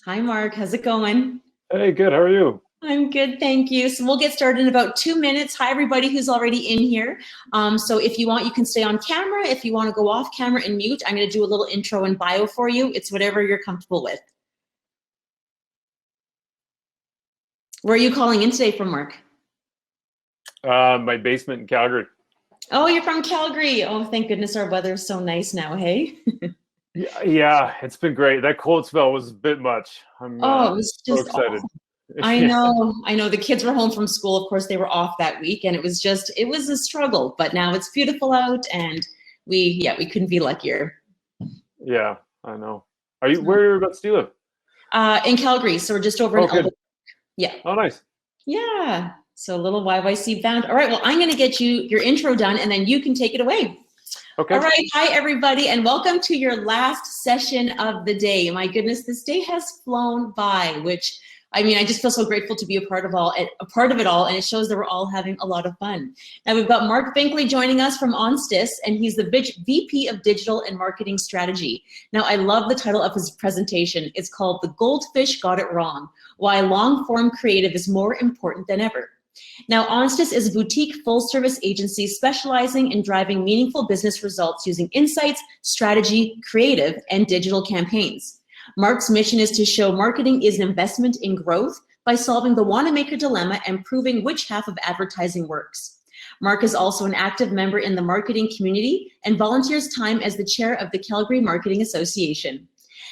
Hi, Mark. How's it going? Hey, good. How are you? I'm good, thank you. So we'll get started in about 2 minutes. Hi, everybody who's already in here. So if you want, you can stay on camera. If you want to go off camera and mute, I'm going to do a little intro and bio for you. It's whatever you're comfortable with. Where are you calling in today from, Mark? My basement in Calgary. Oh, you're from Calgary. Oh, thank goodness our weather's so nice now, hey? Yeah, it's been great. That cold spell was a bit much. I'm Oh, it was so just excited. awesome. I Yeah, know. I know. The kids were home from school. Of course, they were off that week, and it was a struggle. But now it's beautiful out, and we couldn't be luckier. yeah, I know. Whereabouts do you live? In Calgary, so we're just over in Oh, Alberta. good. Yeah, Oh, nice. yeah. So a little YYC bound. All right. Well, I'm going to get you your intro done, and then you can take it away. All Okay. right. Hi, everybody, and welcome to your last session of the day. My goodness, this day has flown by, which I mean, I just feel so grateful to be a part of it all, and it shows that we're all having a lot of fun. Now we've got Marc Binkley joining us from Onstis, and he's the VP of Digital and Marketing Strategy. Now, I love the title of his presentation. It's called "The Goldfish Got It Wrong: Why Long-Form Creative is More Important Than Ever." Now, Onstis is a boutique full-service agency specializing in driving meaningful business results using insights, strategy, creative, and digital campaigns. Marc's mission is to show marketing is an investment in growth by solving the Wanamaker dilemma and proving which half of advertising works. Marc is also an active member in the marketing community and volunteers time as the chair of the Calgary Marketing Association.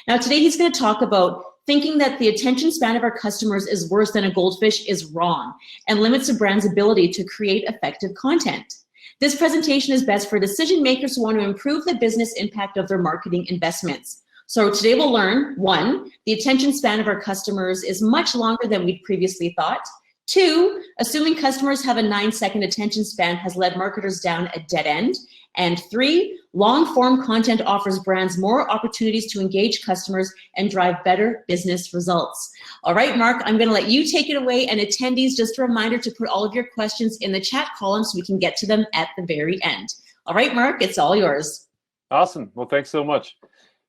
Now, today he's going to talk about thinking that the attention span of our customers is worse than a goldfish is wrong and limits a brand's ability to create effective content. This presentation is best for decision makers who want to improve the business impact of their marketing investments. So today we'll learn, 1, the attention span of our customers is much longer than we'd previously thought. 2, assuming customers have a 9-second attention span has led marketers down a dead end. And 3, long-form content offers brands more opportunities to engage customers and drive better business results. All right, Marc, I'm going to let you take it away. And attendees, just a reminder to put all of your questions in the chat column so we can get to them at the very end. All right, Marc, it's all yours. Awesome. Well, thanks so much.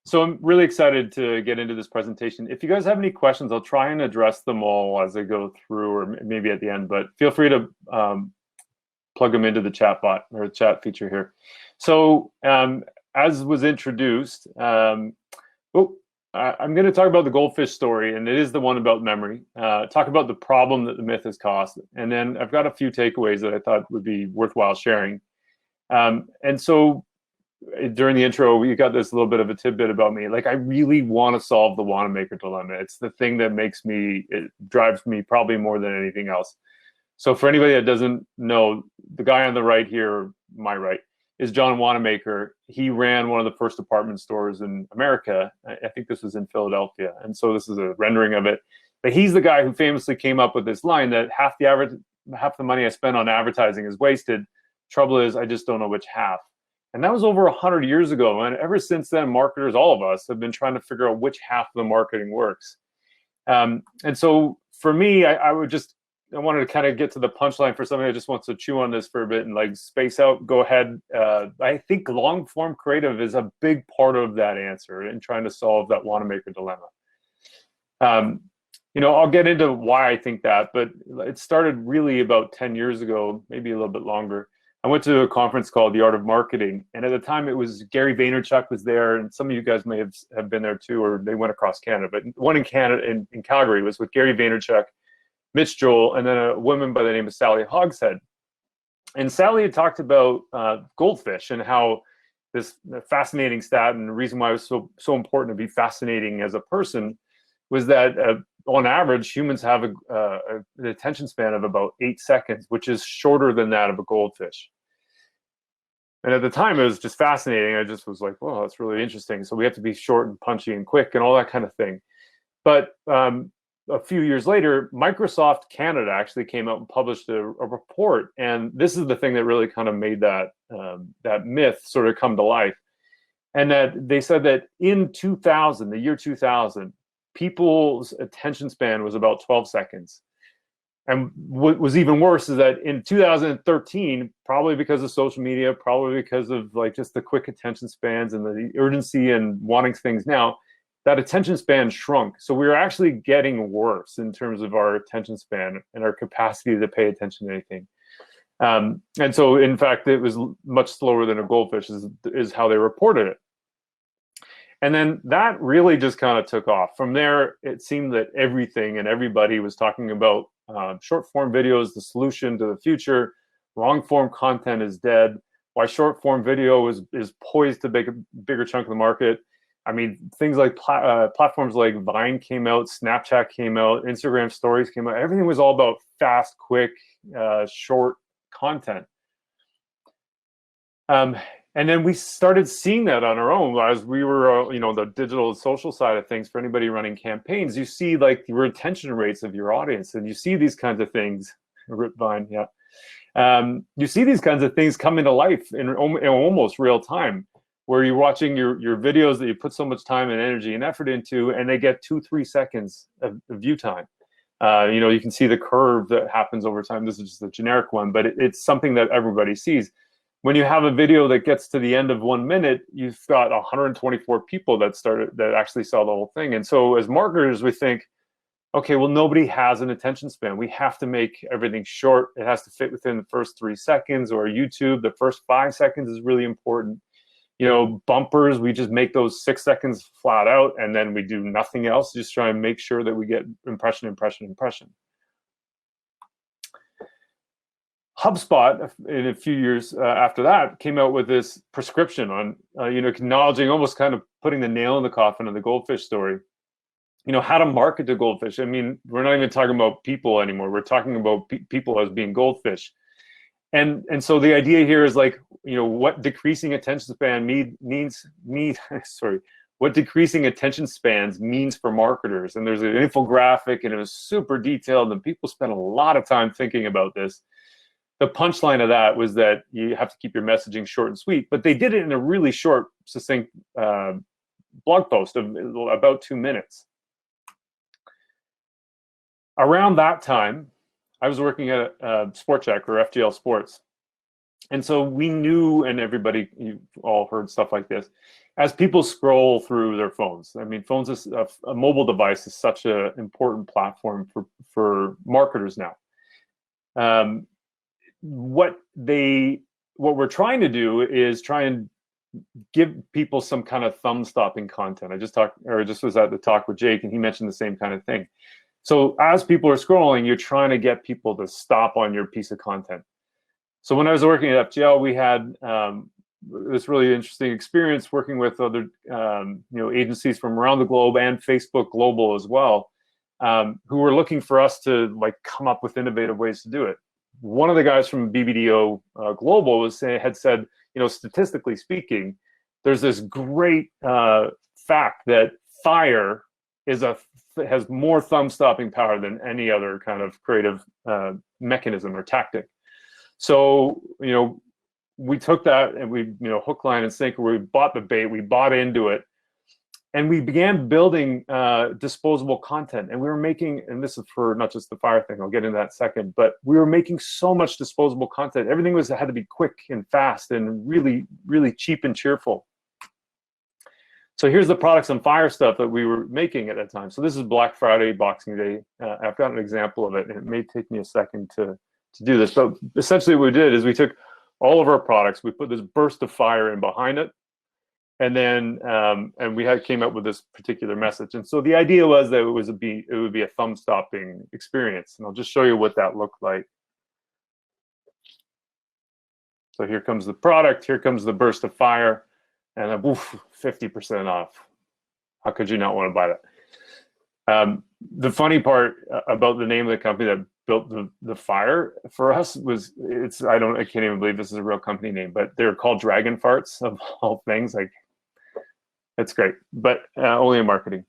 So I'm really excited to get into this presentation. If you guys have any questions, I'll try and address them all as I go through, or maybe at the end, but feel free to plug them into the chat bot or chat feature here. So as was introduced, I'm going to talk about the goldfish story, and it is the one about memory. Talk about the problem that the myth has caused. And then I've got a few takeaways that I thought would be worthwhile sharing. And so during the intro, you got this little bit of a tidbit about me. Like, I really want to solve the Wanamaker dilemma. It's the thing that it drives me probably more than anything else. So for anybody that doesn't know, the guy on the right here, my right, is John Wanamaker. He ran one of the first department stores in America. I think this was in Philadelphia. And so this is a rendering of it. But he's the guy who famously came up with this line that half the money I spend on advertising is wasted. Trouble is, I just don't know which half. And that was over 100 years ago. And ever since then, marketers, all of us, have been trying to figure out which half of the marketing works. And so for me, I wanted to kind of get to the punchline for somebody that just wants to chew on this for a bit and like space out, go ahead. I think long form creative is a big part of that answer in trying to solve that Wanamaker dilemma. I'll get into why I think that, but it started really about 10 years ago, maybe a little bit longer. I went to a conference called The Art of Marketing, and at the time it was Gary Vaynerchuk was there, and some of you guys may have been there too, or they went across Canada, but one in Canada, in Calgary, was with Gary Vaynerchuk, Mitch Joel, and then a woman by the name of Sally Hogshead. And Sally had talked about goldfish and how this fascinating stat, and the reason why it was so important to be fascinating as a person was that on average, humans have an attention span of about 8 seconds, which is shorter than that of a goldfish. And at the time, it was just fascinating. I just was like, well, that's really interesting. So we have to be short and punchy and quick and all that kind of thing. But a few years later, Microsoft Canada actually came out and published a report. And this is the thing that really kind of made that myth sort of come to life. And that they said that in 2000, the year 2000, people's attention span was about 12 seconds. And what was even worse is that in 2013, probably because of social media, probably because of like just the quick attention spans and the urgency and wanting things now, that attention span shrunk. So we were actually getting worse in terms of our attention span and our capacity to pay attention to anything. And so, in fact, it was much slower than a goldfish is how they reported it. And then that really just kind of took off. From there, it seemed that everything and everybody was talking about short form videos, the solution to the future. Long form content is dead. Why short form video is poised to make a bigger chunk of the market. I mean, things like platforms like Vine came out, Snapchat came out, Instagram stories came out. Everything was all about fast, quick, short content. And then we started seeing that on our own as we were, the digital and social side of things. For anybody running campaigns, you see like the retention rates of your audience, and you see these kinds of things. Rip Vine, yeah. You see these kinds of things come into life in almost real time, where you're watching your videos that you put so much time and energy and effort into, and they get 2-3 seconds of view time. You can see the curve that happens over time. This is just a generic one, but it's something that everybody sees. When you have a video that gets to the end of 1 minute, you've got 124 people that actually saw the whole thing. And so as marketers, we think, okay, well, nobody has an attention span. We have to make everything short. It has to fit within the first 3 seconds, or YouTube, the first 5 seconds is really important. Bumpers, we just make those 6 seconds flat out, and then we do nothing else. Just try and make sure that we get impression, impression, impression. HubSpot, in a few years after that, came out with this prescription on, acknowledging, almost kind of putting the nail in the coffin of the goldfish story. How to market to goldfish. I mean, we're not even talking about people anymore. We're talking about people as being goldfish. And so the idea here is like, what decreasing attention span what decreasing attention spans means for marketers. And there's an infographic, and it was super detailed, and people spent a lot of time thinking about this. The punchline of that was that you have to keep your messaging short and sweet, but they did it in a really short, succinct blog post of about 2 minutes. Around that time, I was working at Sport Check, or FGL Sports. And so we knew, and everybody, you've all heard stuff like this, as people scroll through their phones. I mean, phones is a mobile device is such an important platform for marketers now. What we're trying to do is try and give people some kind of thumb-stopping content. I just was at the talk with Jake, and he mentioned the same kind of thing. So as people are scrolling, you're trying to get people to stop on your piece of content. So when I was working at FGL, we had this really interesting experience working with other agencies from around the globe, and Facebook Global as well, who were looking for us to come up with innovative ways to do it. One of the guys from BBDO Global had said, statistically speaking, there's this great fact that fire has more thumb-stopping power than any other kind of creative mechanism or tactic. So, we took that and we, hook, line, and sinker. We bought the bait, we bought into it, and we began building disposable content. And we were making, and this is for not just the fire thing, I'll get into that in a second, but we were making so much disposable content. Everything had to be quick and fast and really, really cheap and cheerful. So here's the products on fire stuff that we were making at that time. So this is Black Friday, Boxing Day. I've got an example of it, and it may take me a second to do this. But essentially what we did is we took all of our products, we put this burst of fire in behind it, and then came up with this particular message. And so the idea was that it would be a thumb-stopping experience. And I'll just show you what that looked like. So here comes the product, here comes the burst of fire, and then, 50% off. How could you not want to buy that? The funny part about the name of the company that built the fire for us was, I can't even believe this is a real company name, but they're called Dragon Farts, of all things. It's great, but only in marketing.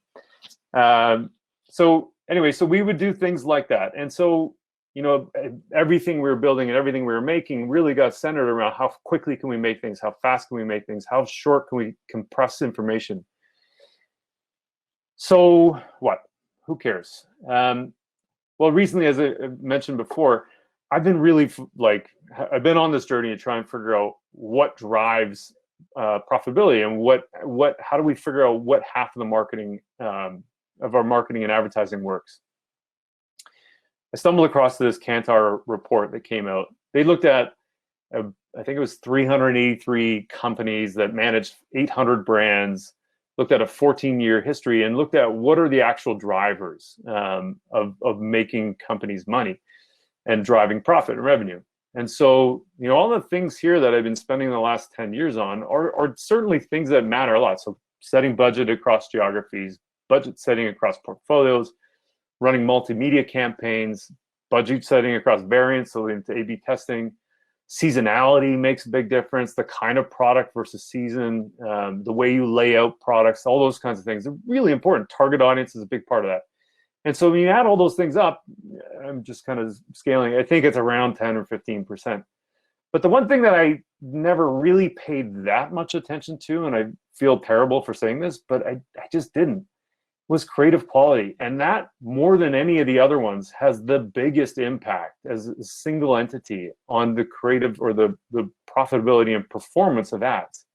So anyway, so we would do things like that. And so, everything we were building and everything we were making really got centered around how quickly can we make things, how fast can we make things, how short can we compress information. So what? Who cares? Well, recently, as I mentioned before, I've been really I've been on this journey to try and figure out what drives profitability, and how do we figure out what half of the marketing of our marketing and advertising works. I stumbled across this Kantar report that came out. They looked at, I think it was 383 companies that managed 800 brands, looked at a 14-year history, and looked at what are the actual drivers of making companies money and driving profit and revenue. And so, all the things here that I've been spending the last 10 years on are certainly things that matter a lot. So setting budget across geographies, budget setting across portfolios, running multimedia campaigns, budget setting across variants, so into A/B testing. Seasonality makes a big difference. The kind of product versus season, the way you lay out products, all those kinds of things are really important. Target audience is a big part of that. And so when you add all those things up, I'm just kind of scaling. I think it's around 10 or 15%. But the one thing that I never really paid that much attention to, and I feel terrible for saying this, but I just didn't, was creative quality. And that, more than any of the other ones, has the biggest impact as a single entity on the creative or the profitability and performance of ads.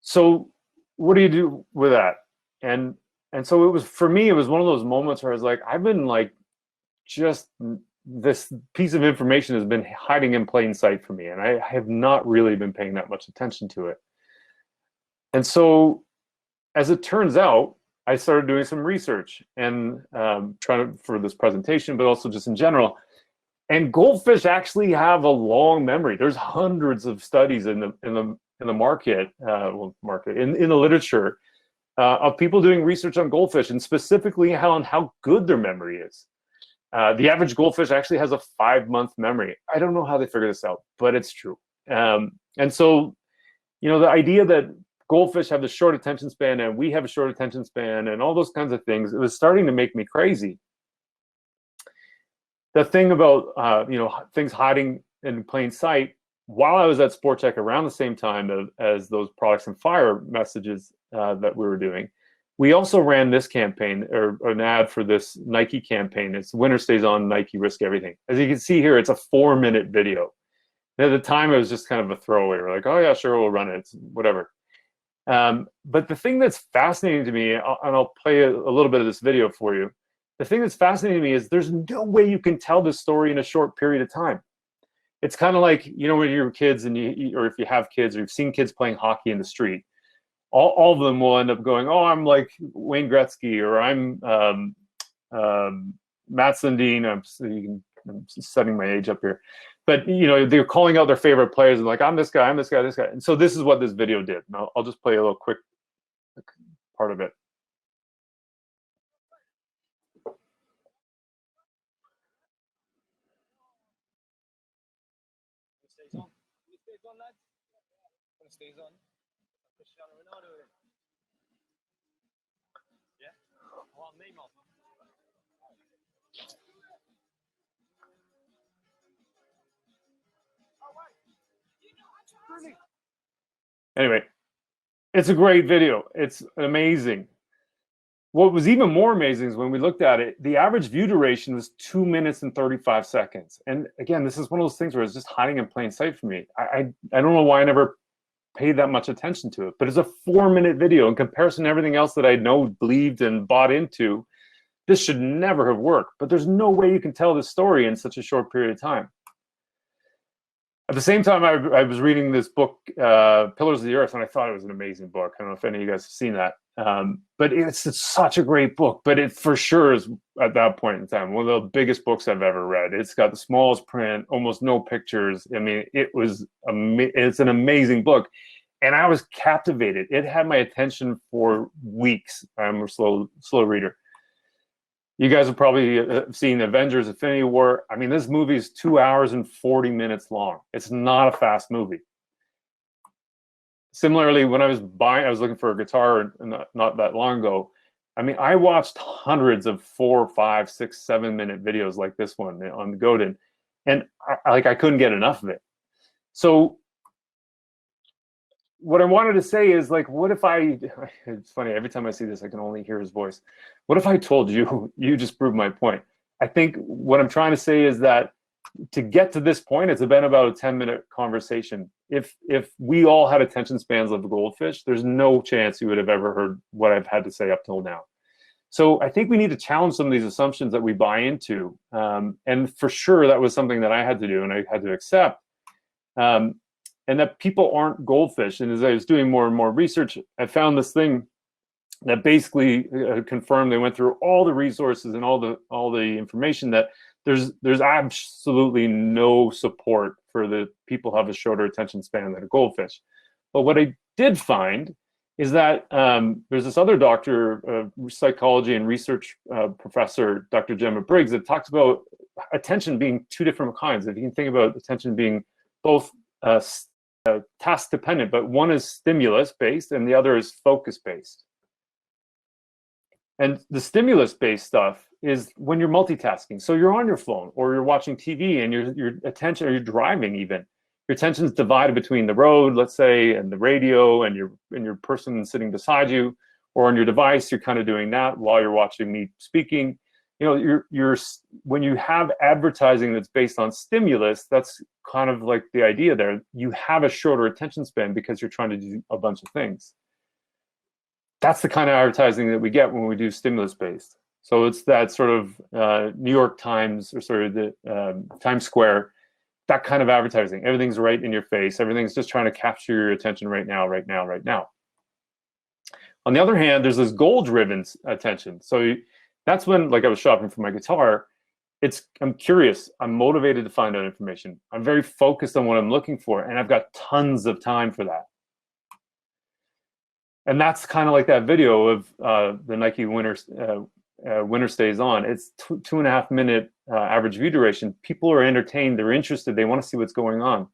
So what do you do with that? And so it was, for me, it was one of those moments where I was like, I've been like, just this piece of information has been hiding in plain sight for me, and I have not really been paying that much attention to it. And so, as it turns out, I started doing some research and trying to, for this presentation, but also just in general. And goldfish actually have a long memory. There's hundreds of studies in the market, in the literature, of people doing research on goldfish, and specifically on how good their memory is. The average goldfish actually has a 5-month memory. I don't know how they figure this out, but it's true. And so, the idea that goldfish have the short attention span and we have a short attention span and all those kinds of things, it was starting to make me crazy. The thing about things hiding in plain sight, while I was at Sport Check around the same time as those products and fire messages that we were doing, we also ran this campaign, or an ad for this Nike campaign. It's winner stays on, Nike risk everything. As you can see here, it's a 4-minute video. And at the time, it was just kind of a throwaway. We're like, oh yeah, sure, we'll run it, it's whatever. But the thing that's fascinating to me, and I'll play a little bit of this video for you. The thing that's fascinating to me is there's no way you can tell this story in a short period of time. It's kind of like, when you're kids and or if you have kids or you've seen kids playing hockey in the street, all of them will end up going, oh, I'm like Wayne Gretzky, or I'm Matt Sundin. I'm setting my age up here. But, they're calling out their favorite players and like, I'm this guy, I'm this guy, this guy. And so this is what this video did. And I'll just play a little quick part of it. Stays on. Cristiano Ronaldo. Yeah. Well, Neymar. Anyway, it's a great video. It's amazing. What was even more amazing is when we looked at it, the average view duration was 2 minutes and 35 seconds. And again, this is one of those things where it's just hiding in plain sight for me. I don't know why I never paid that much attention to it, but it's a 4-minute video in comparison to everything else that I know, believed, and bought into. This should never have worked, but there's no way you can tell this story in such a short period of time. At the same time, I was reading this book, Pillars of the Earth, and I thought it was an amazing book. I don't know if any of you guys have seen that, but it's such a great book. But it for sure is, at that point in time, one of the biggest books I've ever read. It's got the smallest print, almost no pictures. I mean, it's an amazing book, and I was captivated. It had my attention for weeks. I'm a slow reader. You guys have probably seen Avengers: Infinity War. I mean, this movie is 2 hours and 40 minutes long. It's not a fast movie. Similarly, when I was looking for a guitar not that long ago. I mean, I watched hundreds of 4, 5, 6, 7-minute videos like this one on Godin, and I couldn't get enough of it. So what I wanted to say is, like, what if it's funny, every time I see this, I can only hear his voice. What if I told you, you just proved my point. I think what I'm trying to say is that to get to this point, it's been about a 10-minute conversation. If we all had attention spans of a goldfish, there's no chance you would have ever heard what I've had to say up till now. So I think we need to challenge some of these assumptions that we buy into. And for sure, that was something that I had to do and I had to accept. And that people aren't goldfish. And as I was doing more and more research, I found this thing that basically confirmed, they went through all the resources and all the information, that there's absolutely no support for the people who have a shorter attention span than a goldfish. But what I did find is that there's this other doctor, psychology and research professor, Dr. Gemma Briggs, that talks about attention being two different kinds. If you can think about attention being both task dependent, but one is stimulus based and the other is focus based. And the stimulus based stuff is when you're multitasking. So you're on your phone or you're watching TV and your attention, or you're driving even. Your attention is divided between the road, let's say, and the radio and your person sitting beside you, or on your device, you're kind of doing that while you're watching me speaking. You know, you're when you have advertising that's based on stimulus, that's kind of like the idea there. You have a shorter attention span because you're trying to do a bunch of things. That's the kind of advertising that we get when we do stimulus based. So it's that sort of New York Times, or sort of the Times Square, that kind of advertising. Everything's right in your face. Everything's just trying to capture your attention right now, right now, right now. On the other hand, there's this goal-driven attention. So that's when, like I was shopping for my guitar, I'm curious, I'm motivated to find out information. I'm very focused on what I'm looking for, and I've got tons of time for that. And that's kind of like that video of the Nike Winter Stays On. It's 2.5 minute average view duration. People are entertained, they're interested, they want to see what's going on.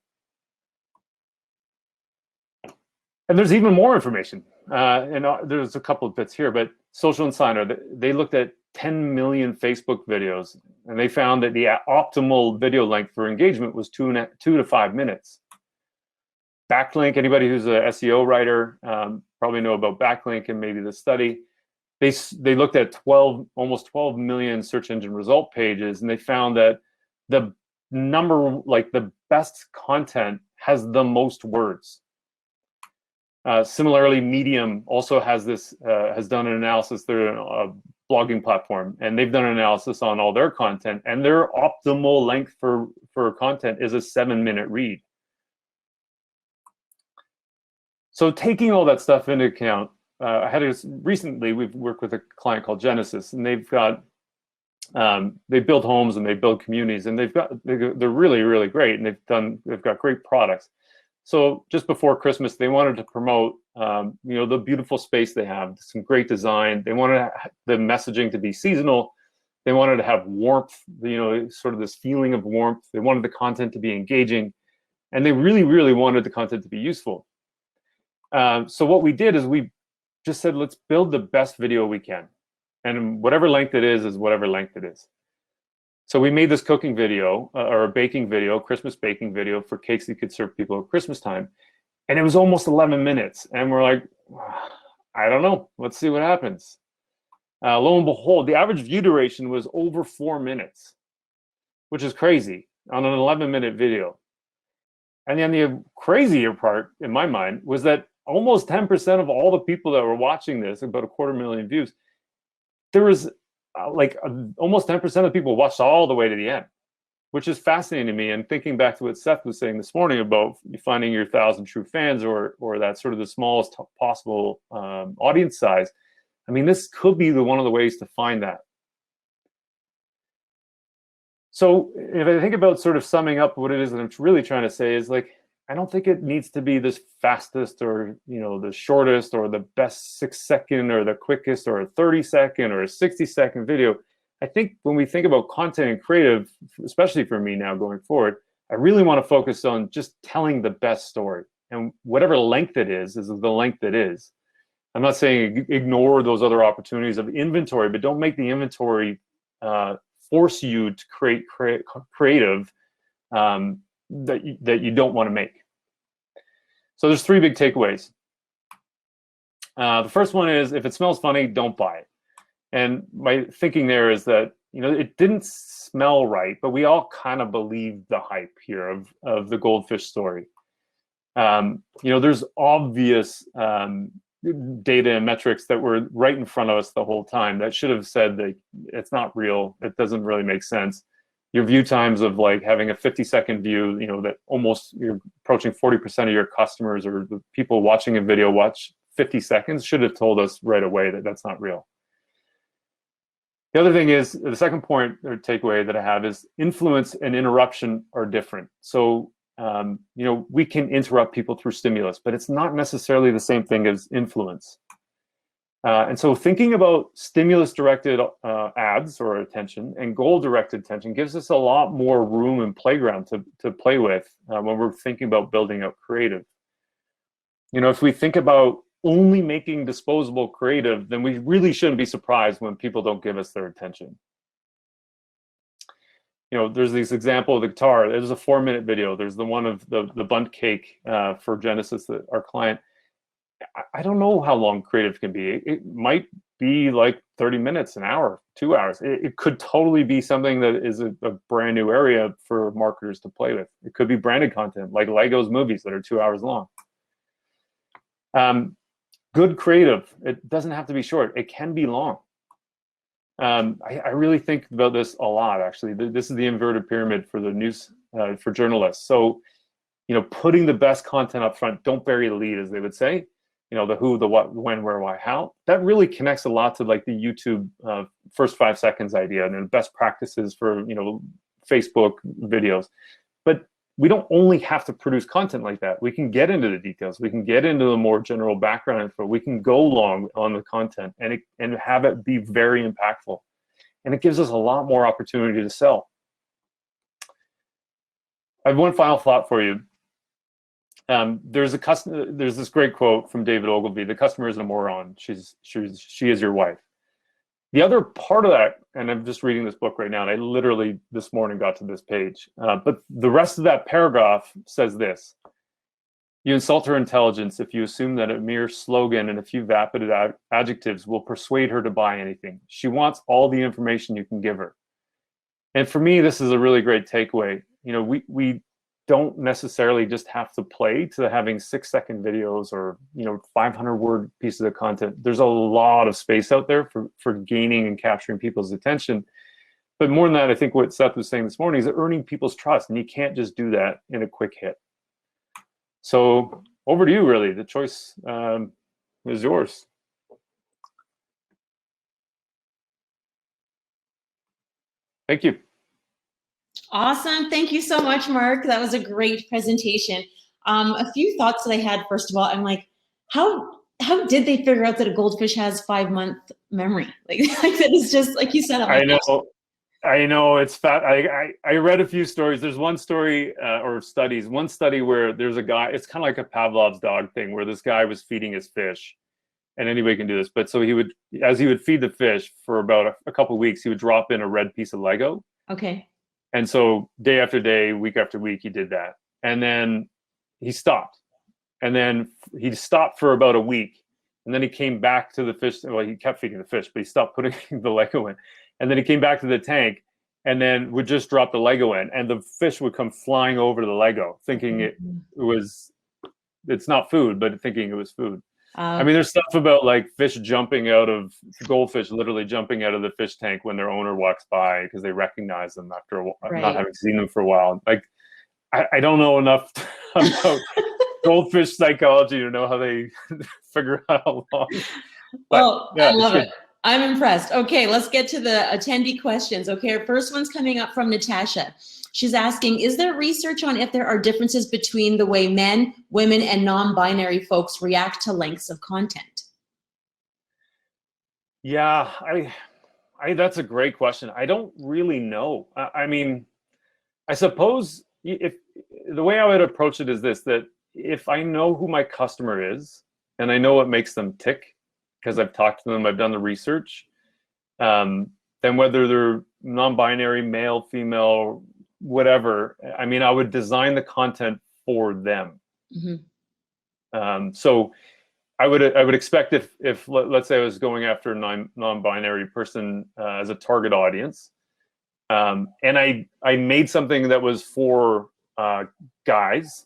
And there's even more information. And there's a couple of bits here, but Social Insider, they looked at 10 million Facebook videos, and they found that the optimal video length for engagement was 2 to 5 minutes. Backlink, anybody who's a SEO writer probably know about backlink and maybe the study. They looked at almost 12 million search engine result pages, and they found that the best content has the most words. Similarly, Medium also has done an analysis. They're a blogging platform, and they've done an analysis on all their content, and their optimal length for content is a 7-minute read. So taking all that stuff into account, recently we've worked with a client called Genesis, and they've got they build homes and they build communities, and they're really, really great, and they've got great products. So just before Christmas, they wanted to promote the beautiful space they have, some great design. They wanted the messaging to be seasonal. They wanted to have warmth, sort of this feeling of warmth. They wanted the content to be engaging, and they really, really wanted the content to be useful. So what we did is we just said, let's build the best video we can. And whatever length it is whatever length it is. So we made this cooking video, or a baking video, Christmas baking video for cakes you could serve people at Christmas time. And it was almost 11 minutes. And we're like, I don't know, let's see what happens. Lo and behold, the average view duration was over 4 minutes, which is crazy on an 11-minute video. And then the crazier part, in my mind, was that almost 10% of all the people that were watching this, about 250,000 views, there was almost 10% of people watched all the way to the end, which is fascinating to me. And thinking back to what Seth was saying this morning about finding your 1,000 true fans, or that sort of the smallest possible audience size, I mean, this could be one of the ways to find that. So if I think about sort of summing up what it is that I'm really trying to say is, like, I don't think it needs to be this fastest, or the shortest, or the best 6-second, or the quickest, or a 30-second, or a 60-second video. I think when we think about content and creative, especially for me now going forward, I really want to focus on just telling the best story. And whatever length it is the length it is. I'm not saying ignore those other opportunities of inventory, but don't make the inventory force you to create creative that you don't want to make. So there's 3 big takeaways. The first one is, if it smells funny, don't buy it. And my thinking there is that it didn't smell right, but we all kind of believe the hype here of the goldfish story. There's obvious data and metrics that were right in front of us the whole time that should have said that it's not real. It doesn't really make sense. Your view times of like having a 50-second view, that almost you're approaching 40% of your customers or the people watching a video watch 50 seconds should have told us right away that that's not real. The other thing is, the second point or takeaway that I have is influence and interruption are different. So, we can interrupt people through stimulus, but it's not necessarily the same thing as influence. And so thinking about stimulus-directed ads or attention and goal-directed attention gives us a lot more room and playground to play with when we're thinking about building out creative. If we think about only making disposable creative, then we really shouldn't be surprised when people don't give us their attention. There's this example of the guitar. There's a 4-minute video. There's the one of the bundt cake for Genesis, our client. I don't know how long creative can be. It might be like 30 minutes, an hour, 2 hours. It could totally be something that is a brand new area for marketers to play with. It could be branded content like Lego's movies that are 2 hours long. Good creative, it doesn't have to be short. It can be long. I really think about this a lot, actually. This is the inverted pyramid for the news, for journalists. So, putting the best content up front, don't bury the lead, as they would say. The who, the what, when, where, why, how. That really connects a lot to like the YouTube first 5 seconds idea and then best practices for, Facebook videos. But we don't only have to produce content like that. We can get into the details. We can get into the more general background info. We can go long on the content and have it be very impactful. And it gives us a lot more opportunity to sell. I have one final thought for you. There's this great quote from David Ogilvy: "The customer isn't a moron. She is your wife." The other part of that, and I'm just reading this book right now, and I literally this morning got to this page, but the rest of that paragraph says this: "You insult her intelligence if you assume that a mere slogan and a few vapid adjectives will persuade her to buy anything. She wants all the information you can give her." And for me, this is a really great takeaway. We don't necessarily just have to play to having 6-second videos or 500-word pieces of content. There's a lot of space out there for gaining and capturing people's attention. But more than that, I think what Seth was saying this morning is earning people's trust, and you can't just do that in a quick hit. So over to you, really. The choice is yours. Thank you. Awesome. Thank you so much, Mark. That was a great presentation. A few thoughts that I had, first of all, I'm like, how did they figure out that a goldfish has 5-month memory? Like that is just, like you said. I know it's fat. I read a few stories. There's one story or studies, one study where there's a guy, it's kind of like a Pavlov's dog thing, where this guy was feeding his fish. And anybody can do this. But so as he would feed the fish for about a couple of weeks, he would drop in a red piece of Lego. Okay. And so day after day, week after week, he did that. And then he stopped. And then he stopped for about a week. And then he came back to the fish. Well, he kept feeding the fish, but he stopped putting the Lego in. And then he came back to the tank and then would just drop the Lego in. And the fish would come flying over to the Lego, thinking it's not food, but thinking it was food. I mean, there's stuff about like goldfish literally jumping out of the fish tank when their owner walks by because they recognize them after not having seen them for a while. Like, I don't know enough about goldfish psychology to know how they figure out how long. Well, yeah, I love it. I'm impressed. Okay, let's get to the attendee questions. Okay, our first one's coming up from Natasha. She's asking, is there research on if there are differences between the way men, women, and non-binary folks react to lengths of content? Yeah, that's a great question. I don't really know. I mean, I suppose if the way I would approach it is this, that if I know who my customer is and I know what makes them tick, because I've talked to them, I've done the research, then whether they're non-binary, male, female, whatever, I mean, I would design the content for them. Mm-hmm. So I would expect if let's say I was going after a non-binary person as a target audience, and I made something that was for guys,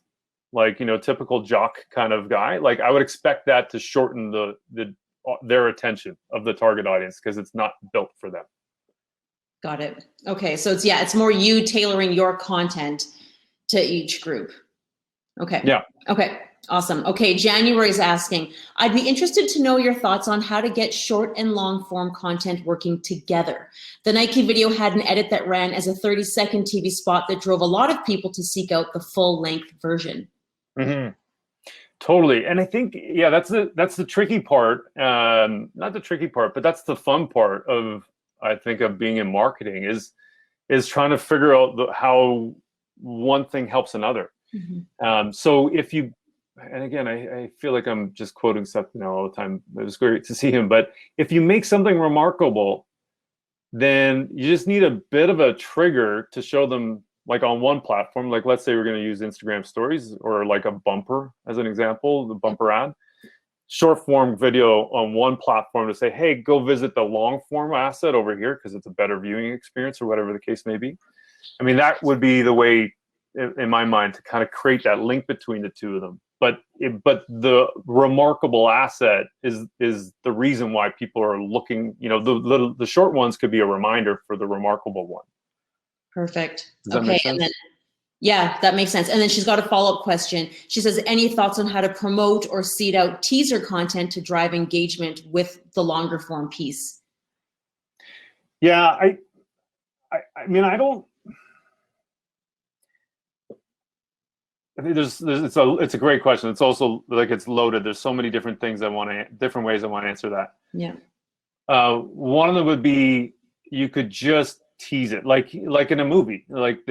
like, you know, typical jock kind of guy, like I would expect that to shorten their attention of the target audience because it's not built for them. Got it. Okay, so it's more you tailoring your content to each group. Okay. Yeah. Okay. Awesome. Okay, January is asking, I'd be interested to know your thoughts on how to get short and long form content working together. The Nike video had an edit that ran as a 30-second TV spot that drove a lot of people to seek out the full length version. Mm-hmm. Totally. And I think, yeah, that's the tricky part. Not the tricky part, but that's the fun part of, I think, of being in marketing is trying to figure out how one thing helps another. Mm-hmm. So if you, and again, I feel like I'm just quoting Seth now all the time. It was great to see him. But if you make something remarkable, then you just need a bit of a trigger to show them, like on one platform. Like, let's say we're going to use Instagram stories or like a bumper as an example, the bumper ad. Short form video on one platform to say, hey, go visit the long form asset over here because it's a better viewing experience or whatever the case may be. I mean, that would be the way, in my mind, to kind of create that link between the two of them. But the remarkable asset is the reason why people are looking. You know, the short ones could be a reminder for the remarkable one. Perfect. Does that make sense? And then, yeah, that makes sense. And then she's got a follow-up question. She says, any thoughts on how to promote or seed out teaser content to drive engagement with the longer form piece? Yeah, I mean, I don't. I think it's a great question. It's also like it's loaded. There's so many different things different ways I want to answer that. Yeah. One of them would be you could just tease it, like in a movie, like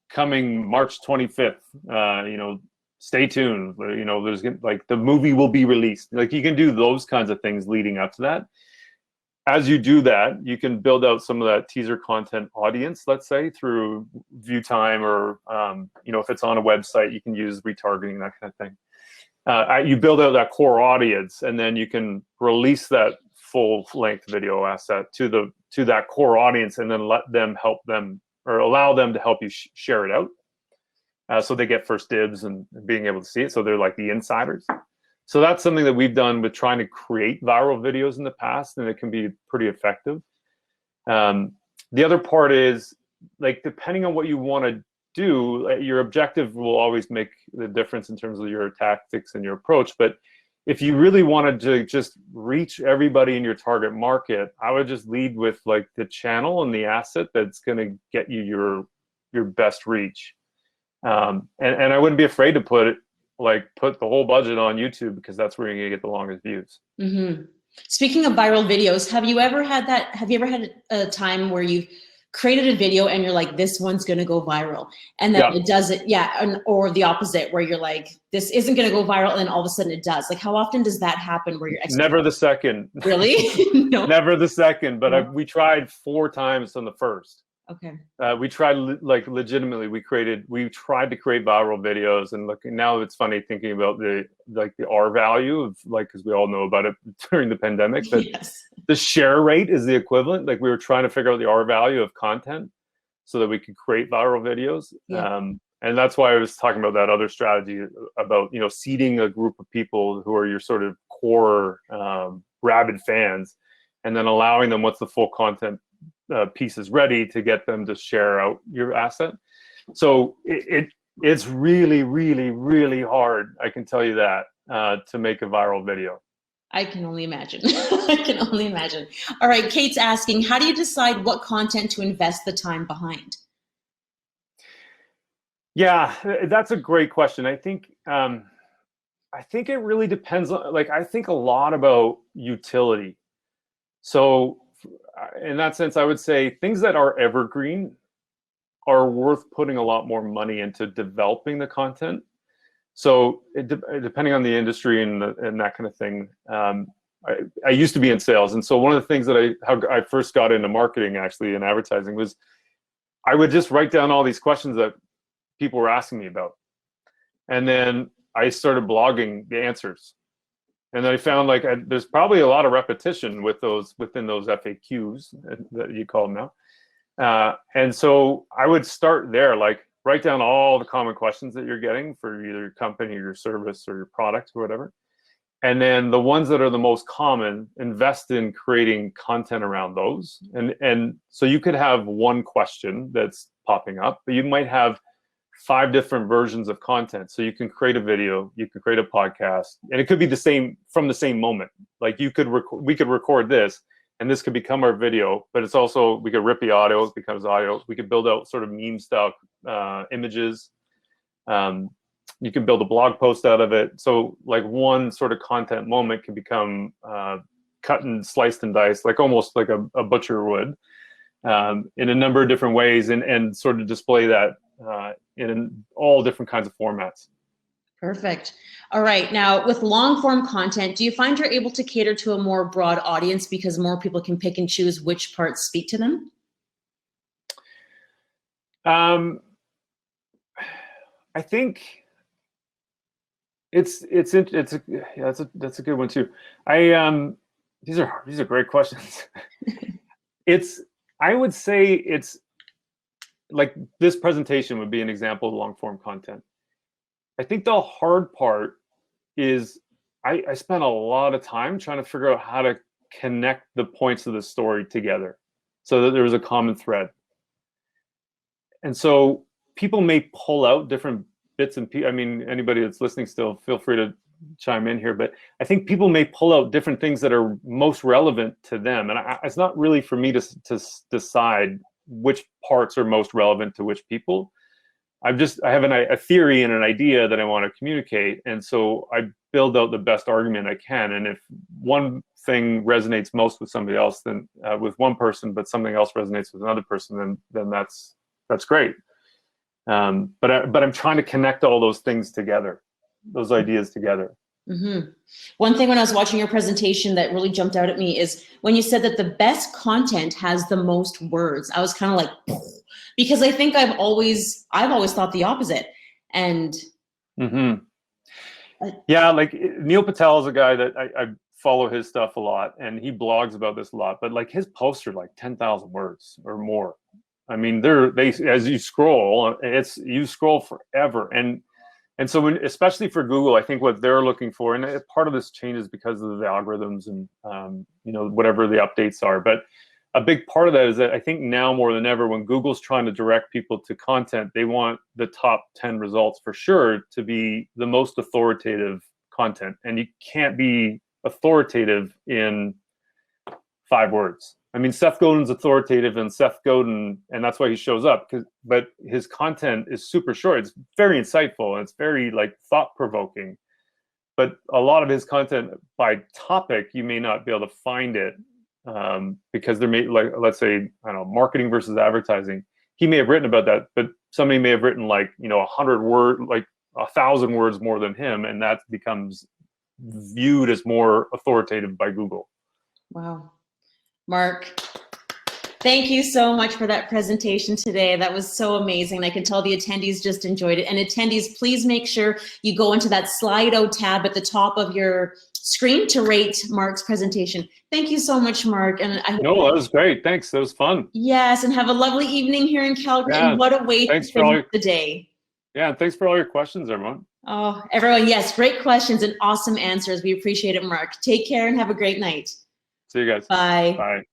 coming March 25th. Stay tuned. There's like the movie will be released. Like you can do those kinds of things leading up to that. As you do that, you can build out some of that teaser content audience, let's say, through view time or, if it's on a website, you can use retargeting, that kind of thing. You build out that core audience, and then you can release that full-length video asset to that core audience, and then allow them to help you share it out. So they get first dibs and being able to see it. So they're like the insiders. So that's something that we've done with trying to create viral videos in the past, and it can be pretty effective. The other part is, like, depending on what you want to do, your objective will always make the difference in terms of your tactics and your approach. But if you really wanted to just reach everybody in your target market, I would just lead with like the channel and the asset that's going to get you your best reach. And I wouldn't be afraid to put the whole budget on YouTube, because that's where you're going to get the longest views. Mm-hmm. Speaking of viral videos, have you ever had a time where you've created a video and you're like, this one's going to go viral, and then it doesn't? Yeah. Or the opposite, where you're like, this isn't going to go viral, and then all of a sudden it does. Like, how often does that happen where you're Never the second. Really? No. Never the second, but we tried 4 times on the first. Okay. We tried, like, legitimately, we tried to create viral videos, and now it's funny thinking about the R value of, like, because we all know about it during the pandemic, but yes. The share rate is the equivalent. Like, we were trying to figure out the R value of content so that we could create viral videos. Yeah. And that's why I was talking about that other strategy about, seeding a group of people who are your sort of core rabid fans, and then allowing them, once the full content piece is ready, to get them to share out your asset. So it's really, really, really hard, I can tell you that, to make a viral video. I can only imagine. I can only imagine. All right, Kate's asking, how do you decide what content to invest the time behind? Yeah, that's a great question. I think it really depends on, I think a lot about utility. So in that sense, I would say things that are evergreen are worth putting a lot more money into developing the content. So depending on the industry and that kind of thing, I used to be in sales. And so one of the things that how I first got into marketing, actually, in advertising, was I would just write down all these questions that people were asking me about. And then I started blogging the answers. And then I found there's probably a lot of repetition with within those FAQs that you call them now. And so I would start there, like write down all the common questions that you're getting for either your company or your service or your product or whatever. And then the ones that are the most common, invest in creating content around those. And so you could have one question that's popping up, but you might have 5 different versions of content. So you can create a video, you can create a podcast, and it could be the same from the same moment. Like we could record this, and this could become our video, but it's also, we could rip the audio, it becomes audio. We could build out sort of meme style images. You can build a blog post out of it. So like one sort of content moment can become cut and sliced and diced, like almost like a butcher would, in a number of different ways, and sort of display that in all different kinds of formats. Perfect. All right. Now, with long form content, do you find you're able to cater to a more broad audience because more people can pick and choose which parts speak to them? I think that's a good one too. These are great questions. I would say it's like this presentation would be an example of long form content. I think the hard part is I spent a lot of time trying to figure out how to connect the points of the story together so that there was a common thread. And so people may pull out different bits and pieces. I mean, anybody that's listening still, feel free to chime in here, but I think people may pull out different things that are most relevant to them. And it's not really for me to decide which parts are most relevant to which people. I have a theory and an idea that I want to communicate. And so I build out the best argument I can. And if one thing resonates most with somebody else, then with one person, but something else resonates with another person, then that's great. But I'm trying to connect all those things together, those ideas together. Mm-hmm. One thing when I was watching your presentation that really jumped out at me is when you said that the best content has the most words. I was kind of like, because I think I've always thought the opposite. And yeah, like Neil Patel is a guy that I follow his stuff a lot, and he blogs about this a lot. But like his posts are like 10,000 words or more. I mean, as you scroll, you scroll forever. And so especially for Google, I think what they're looking for, and part of this changes because of the algorithms and whatever the updates are. But a big part of that is that I think now more than ever, when Google's trying to direct people to content, they want the top 10 results for sure to be the most authoritative content. And you can't be authoritative in 5 words. I mean, Seth Godin's authoritative, and Seth Godin, and that's why he shows up. But his content is super short. It's very insightful, and it's very like thought-provoking. But a lot of his content by topic, you may not be able to find it because there may, like, let's say, I don't know, marketing versus advertising. He may have written about that, but somebody may have written 100 words, like 1,000 words more than him, and that becomes viewed as more authoritative by Google. Wow. Marc, thank you so much for that presentation today. That was so amazing. I can tell the attendees just enjoyed it. And attendees, please make sure you go into that Slido tab at the top of your screen to rate Marc's presentation. Thank you so much, Marc. And No, that was great. Thanks. That was fun. Yes, and have a lovely evening here in Calgary. Yeah, and what a way to finish the day. Yeah, and thanks for all your questions, everyone. Oh, everyone, yes, great questions and awesome answers. We appreciate it, Marc. Take care and have a great night. See you guys. Bye. Bye.